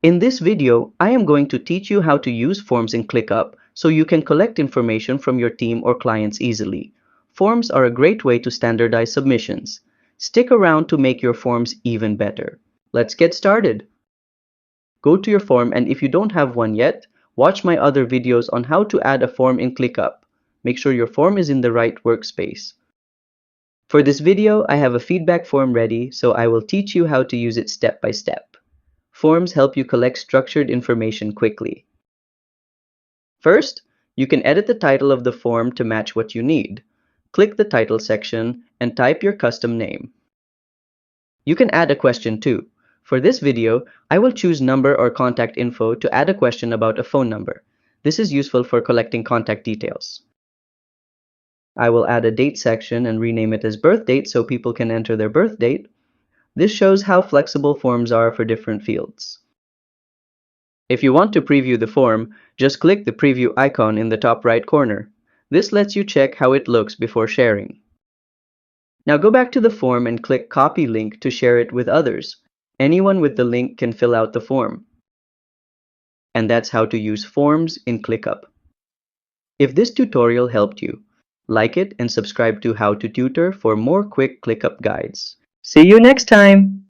In this video, I am going to teach you how to use forms in ClickUp so you can collect information from your team or clients easily. Forms are a great way to standardize submissions. Stick around to make your forms even better. Let's get started. Go to your form, and if you don't have one yet, watch my other videos on how to add a form in ClickUp. Make sure your form is in the right workspace. For this video, I have a feedback form ready, so I will teach you how to use it step by step. Forms help you collect structured information quickly. First, you can edit the title of the form to match what you need. Click the title section and type your custom name. You can add a question too. For this video, I will choose number or contact info to add a question about a phone number. This is useful for collecting contact details. I will add a date section and rename it as birth date so people can enter their birth date. This shows how flexible forms are for different fields. If you want to preview the form, just click the preview icon in the top right corner. This lets you check how it looks before sharing. Now go back to the form and click Copy Link to share it with others. Anyone with the link can fill out the form. And that's how to use forms in ClickUp. If this tutorial helped you, like it and subscribe to How to Tutor for more quick ClickUp guides. See you next time!